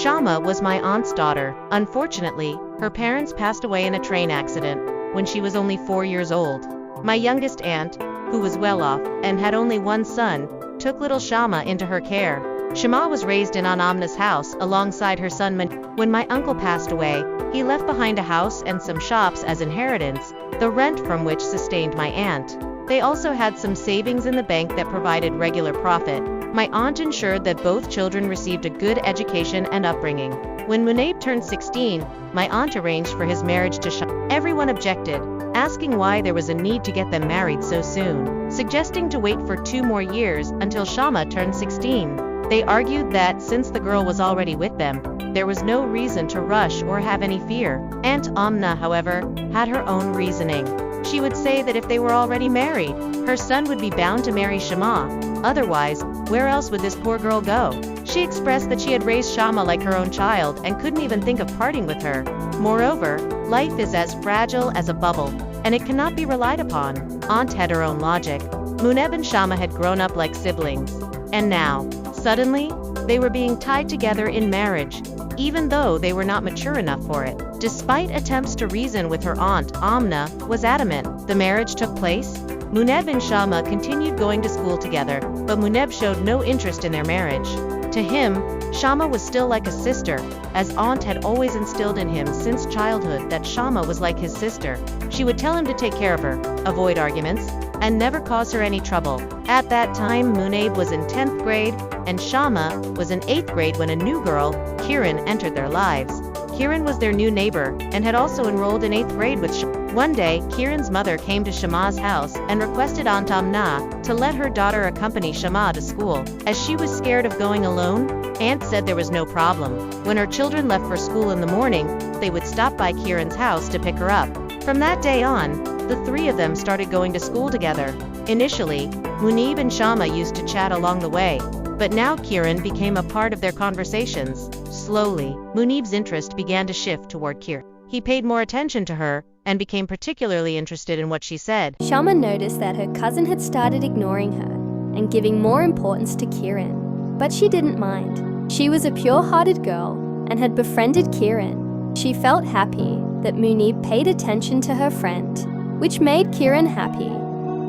Shama was my aunt's daughter. Unfortunately, her parents passed away in a train accident when she was only 4 years old. My youngest aunt, who was well off and had only one son, took little Shama into her care. Shama was raised in Amna's house alongside her son When my uncle passed away, he left behind a house and some shops as inheritance, the rent from which sustained my aunt. They also had some savings in the bank that provided regular profit. My aunt ensured that both children received a good education and upbringing. When Munaib turned 16, my aunt arranged for his marriage to Shama. Everyone objected, asking why there was a need to get them married so soon, suggesting to wait for 2 more years until Shama turned 16. They argued that since the girl was already with them, there was no reason to rush or have any fear. Aunt Amna, however, had her own reasoning. She would say that if they were already married, her son would be bound to marry Shama. Otherwise, where else would this poor girl go? She expressed that she had raised Shama like her own child and couldn't even think of parting with her. Moreover, life is as fragile as a bubble, and it cannot be relied upon. Aunt had her own logic. Muneb and Shama had grown up like siblings. And now, suddenly, they were being tied together in marriage, even though they were not mature enough for it. Despite attempts to reason with her aunt, Amna was adamant. The marriage took place. Muneb and Shama continued going to school together, but Muneb showed no interest in their marriage. To him, Shama was still like a sister, as Aunt had always instilled in him since childhood that Shama was like his sister. She would tell him to take care of her, avoid arguments, and never cause her any trouble. At that time, Munaib was in 10th grade, and Shama was in 8th grade when a new girl, Kiran, entered their lives. Kiran was their new neighbor, and had also enrolled in 8th grade with Shama. One day, Kiran's mother came to Shama's house and requested Aunt Amna to let her daughter accompany Shama to school. As she was scared of going alone, Aunt said there was no problem. When her children left for school in the morning, they would stop by Kiran's house to pick her up. From that day on, the 3 of them started going to school together. Initially, Munib and Shama used to chat along the way, but now Kiran became a part of their conversations. Slowly, Munib's interest began to shift toward Kiran. He paid more attention to her, and became particularly interested in what she said. Shama noticed that her cousin had started ignoring her and giving more importance to Kiran, but she didn't mind. She was a pure-hearted girl and had befriended Kiran. She felt happy that Munib paid attention to her friend, which made Kiran happy,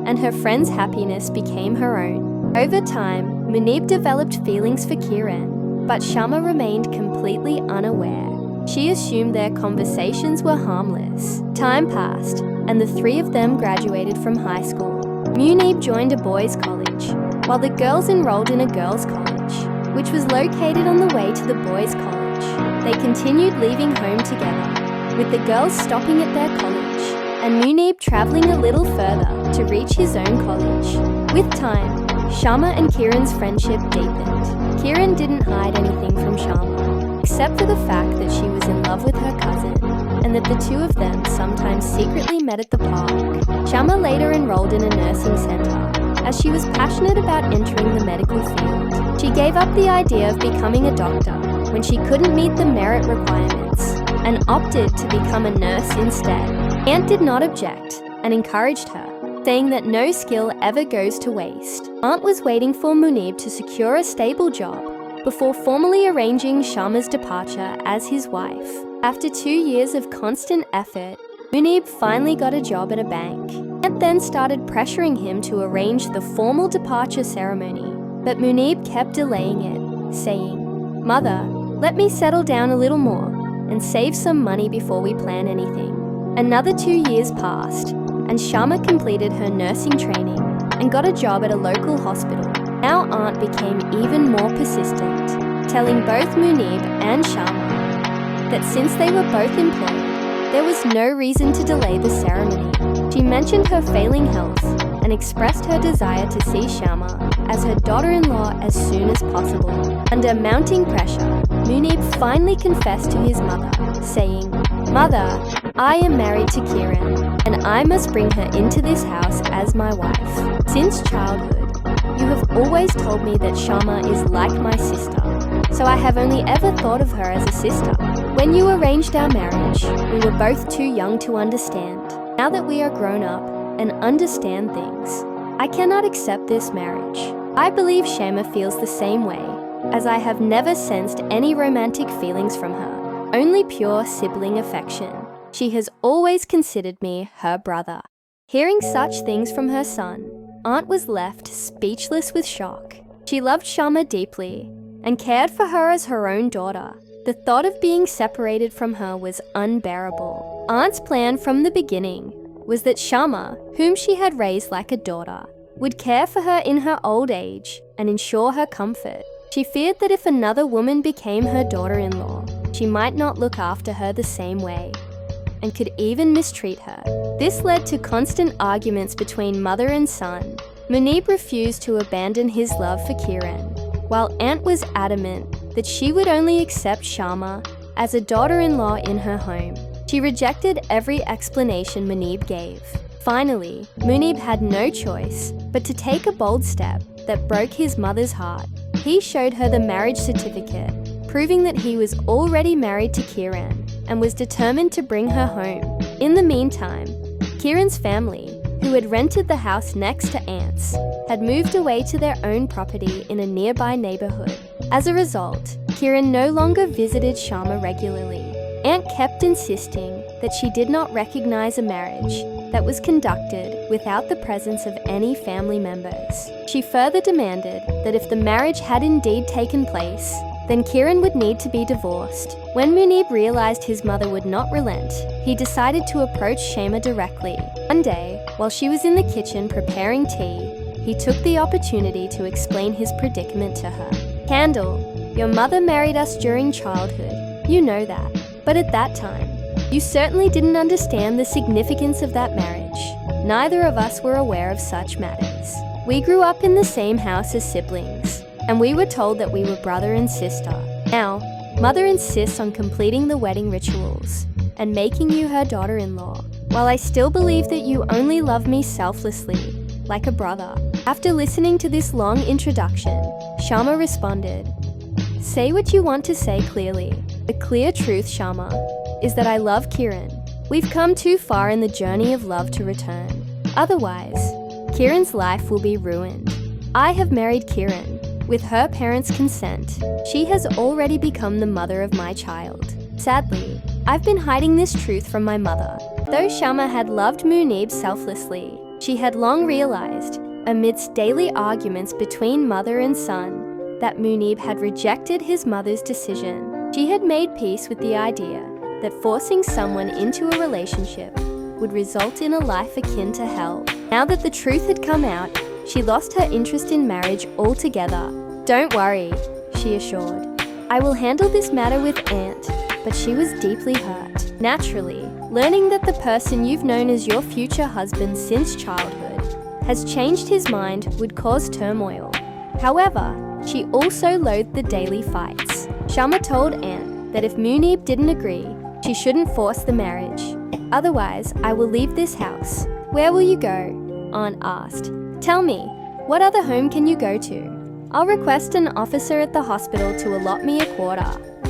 and her friend's happiness became her own. Over time, Munib developed feelings for Kiran, but Shama remained completely unaware. She assumed their conversations were harmless. Time passed, and the 3 of them graduated from high school. Munib joined a boys' college, while the girls enrolled in a girls' college, which was located on the way to the boys' college. They continued leaving home together, with the girls stopping at their college, and Munib traveling a little further to reach his own college. With time, Shama and Kiran's friendship deepened. Kiran didn't hide anything from Shama, except for the fact that she was in love with her cousin, and that the 2 of them sometimes secretly met at the park. Shama later enrolled in a nursing center, as she was passionate about entering the medical field. She gave up the idea of becoming a doctor when she couldn't meet the merit requirements, and opted to become a nurse instead. Aunt did not object, and encouraged her, saying that no skill ever goes to waste. Aunt was waiting for Munib to secure a stable job before formally arranging Shama's departure as his wife. After 2 years of constant effort, Munib finally got a job at a bank. Aunt then started pressuring him to arrange the formal departure ceremony, but Munib kept delaying it, saying, "Mother, let me settle down a little more and save some money before we plan anything." Another 2 years passed, and Shama completed her nursing training and got a job at a local hospital. Now Aunt became even more persistent, telling both Munib and Shama that since they were both employed, there was no reason to delay the ceremony. She mentioned her failing health and expressed her desire to see Shama as her daughter-in-law as soon as possible. Under mounting pressure, Munib finally confessed to his mother, saying, "Mother, I am married to Kiran, and I must bring her into this house as my wife. Since childhood, you have always told me that Shama is like my sister, so I have only ever thought of her as a sister. When you arranged our marriage, we were both too young to understand. Now that we are grown up and understand things, I cannot accept this marriage. I believe Shama feels the same way, as I have never sensed any romantic feelings from her, only pure sibling affection. She has always considered me her brother." Hearing such things from her son, Aunt was left speechless with shock. She loved Shama deeply and cared for her as her own daughter. The thought of being separated from her was unbearable. Aunt's plan from the beginning was that Shama, whom she had raised like a daughter, would care for her in her old age and ensure her comfort. She feared that if another woman became her daughter-in-law, she might not look after her the same way and could even mistreat her. This led to constant arguments between mother and son. Munib refused to abandon his love for Kiran, while Aunt was adamant that she would only accept Shama as a daughter-in-law in her home. She rejected every explanation Munib gave. Finally, Munib had no choice but to take a bold step that broke his mother's heart. He showed her the marriage certificate, proving that he was already married to Kiran and was determined to bring her home. In the meantime, Kiran's family, who had rented the house next to Aunt's, had moved away to their own property in a nearby neighborhood. As a result, Kiran no longer visited Shama regularly. Aunt kept insisting that she did not recognize a marriage that was conducted without the presence of any family members. She further demanded that if the marriage had indeed taken place, then Kiran would need to be divorced. When Munib realized his mother would not relent, he decided to approach Shama directly. One day, while she was in the kitchen preparing tea, he took the opportunity to explain his predicament to her. "Candle, your mother married us during childhood. You know that. But at that time, you certainly didn't understand the significance of that marriage. Neither of us were aware of such matters. We grew up in the same house as siblings, and we were told that we were brother and sister. Now, Mother insists on completing the wedding rituals and making you her daughter-in-law. While I still believe that you only love me selflessly, like a brother." After listening to this long introduction, Shama responded, "Say what you want to say clearly. The clear truth, Shama, is that I love Kiran. We've come too far in the journey of love to return. Otherwise, Kiran's life will be ruined. I have married Kiran. With her parents' consent, she has already become the mother of my child. Sadly, I've been hiding this truth from my mother." Though Shama had loved Munib selflessly, she had long realized, amidst daily arguments between mother and son, that Munib had rejected his mother's decision. She had made peace with the idea that forcing someone into a relationship would result in a life akin to hell. Now that the truth had come out, she lost her interest in marriage altogether. "Don't worry," she assured. "I will handle this matter with Aunt," but she was deeply hurt. Naturally, learning that the person you've known as your future husband since childhood has changed his mind would cause turmoil. However, she also loathed the daily fights. Shama told Aunt that if Munib didn't agree, she shouldn't force the marriage. "Otherwise, I will leave this house." "Where will you go?" Aunt asked. "Tell me, what other home can you go to? I'll request an officer at the hospital to allot me a quarter.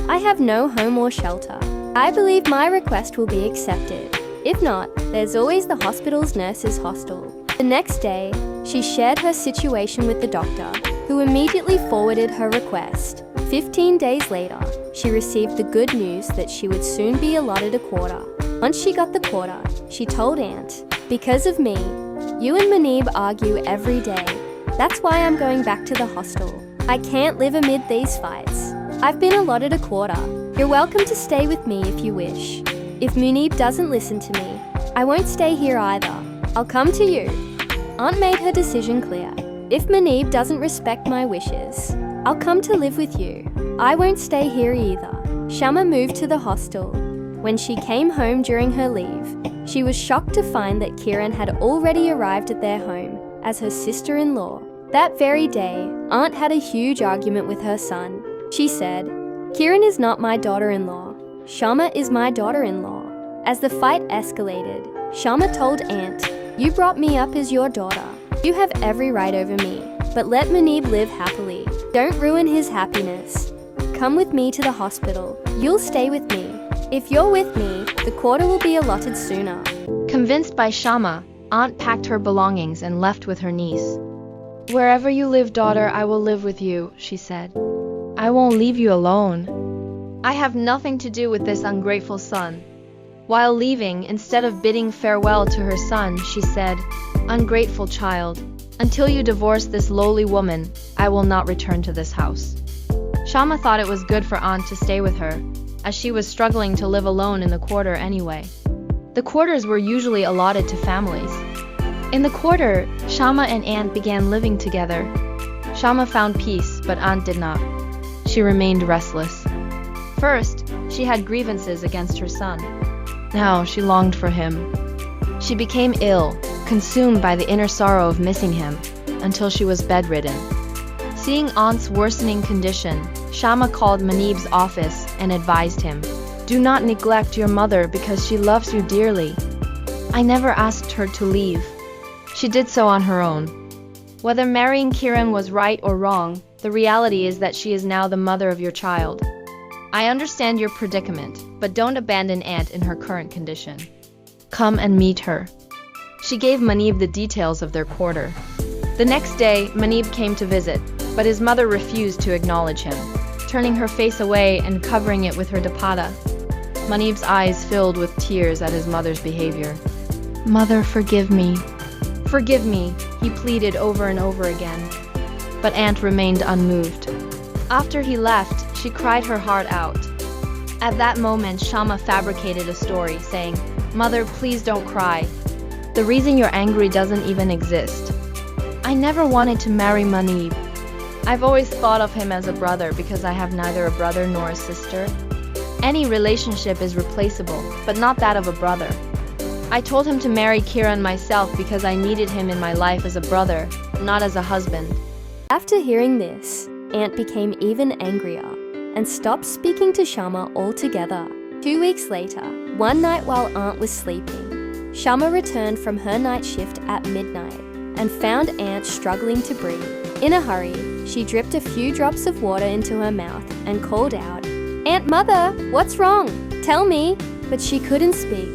I have no home or shelter. I believe my request will be accepted. If not, there's always the hospital's nurses' hostel." The next day, she shared her situation with the doctor, who immediately forwarded her request. 15 days later, she received the good news that she would soon be allotted a quarter. Once she got the quarter, she told Aunt, "Because of me, you and Munib argue every day. That's why I'm going back to the hostel. I can't live amid these fights. I've been allotted a quarter. You're welcome to stay with me if you wish. If Munib doesn't listen to me, I won't stay here either. I'll come to you." Aunt made her decision clear. "If Munib doesn't respect my wishes, I'll come to live with you. I won't stay here either." Shama moved to the hostel. When she came home during her leave, she was shocked to find that Kiran had already arrived at their home as her sister-in-law. That very day, Aunt had a huge argument with her son. She said, "Kiran is not my daughter-in-law. Shama is my daughter-in-law." As the fight escalated, Shama told Aunt, "You brought me up as your daughter. You have every right over me, but let Munib live happily. Don't ruin his happiness. Come with me to the hospital. You'll stay with me. If you're with me, the quarter will be allotted sooner." Convinced by Shama, Aunt packed her belongings and left with her niece. "Wherever you live, daughter, I will live with you," she said. I won't leave you alone. I have nothing to do with this ungrateful son." While leaving, instead of bidding farewell to her son, she said, "Ungrateful child, until you divorce this lowly woman, I will not return to this house." Shama thought it was good for Aunt to stay with her, as she was struggling to live alone in the quarter anyway. The quarters were usually allotted to families. In the quarter, Shama and Aunt began living together. Shama found peace, but Aunt did not. She remained restless. First, she had grievances against her son. Now she longed for him. She became ill, consumed by the inner sorrow of missing him, until she was bedridden. Seeing Aunt's worsening condition, Shama called Manib's office and advised him, "Do not neglect your mother because she loves you dearly. I never asked her to leave. She did so on her own. Whether marrying Kiran was right or wrong, the reality is that she is now the mother of your child. I understand your predicament, but don't abandon Aunt in her current condition. Come and meet her." She gave Manib the details of their quarter. The next day, Manib came to visit, but his mother refused to acknowledge him, turning her face away and covering it with her dupatta. Manib's eyes filled with tears at his mother's behavior. "Mother, forgive me. Forgive me," he pleaded over and over again. But Aunt remained unmoved. After he left, she cried her heart out. At that moment, Shama fabricated a story, saying, "Mother, please don't cry. The reason you're angry doesn't even exist. I never wanted to marry Manib. I've always thought of him as a brother because I have neither a brother nor a sister. Any relationship is replaceable, but not that of a brother. I told him to marry Kiran myself because I needed him in my life as a brother, not as a husband." After hearing this, Aunt became even angrier and stopped speaking to Shama altogether. 2 weeks later, one night while Aunt was sleeping, Shama returned from her night shift at midnight and found Aunt struggling to breathe. In a hurry, she dripped a few drops of water into her mouth and called out, "Aunt Mother, what's wrong? Tell me." But she couldn't speak.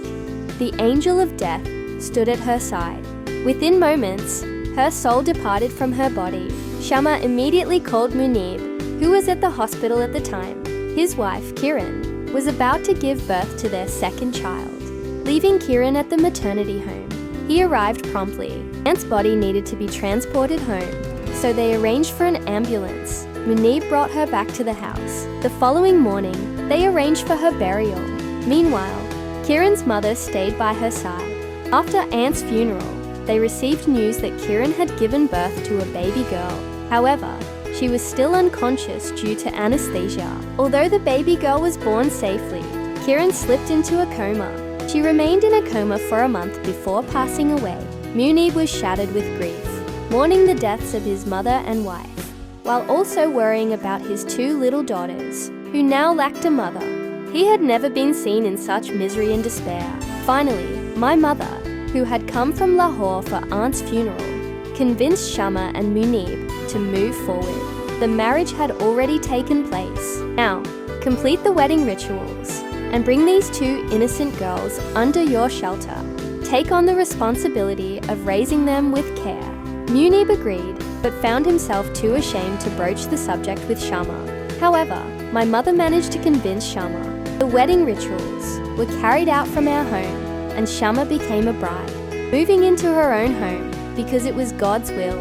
The angel of death stood at her side. Within moments, her soul departed from her body. Shama immediately called Munib, who was at the hospital at the time. His wife, Kiran, was about to give birth to their second child. Leaving Kiran at the maternity home, he arrived promptly. Aunt's body needed to be transported home, so they arranged for an ambulance. Munib brought her back to the house. The following morning, they arranged for her burial. Meanwhile, Kiran's mother stayed by her side. After Aunt's funeral, they received news that Kiran had given birth to a baby girl. However, she was still unconscious due to anesthesia. Although the baby girl was born safely, Kiran slipped into a coma. She remained in a coma for a month before passing away. Munib was shattered with grief, mourning the deaths of his mother and wife, while also worrying about his 2 little daughters, who now lacked a mother. He had never been seen in such misery and despair. Finally, my mother, who had come from Lahore for Aunt's funeral, convinced Shama and Munib to move forward. The marriage had already taken place. Now, complete the wedding rituals and bring these 2 innocent girls under your shelter. Take on the responsibility of raising them with care. Munib agreed, but found himself too ashamed to broach the subject with Shama. However, my mother managed to convince Shama. The wedding rituals were carried out from our home, and Shama became a bride, moving into her own home because it was God's will.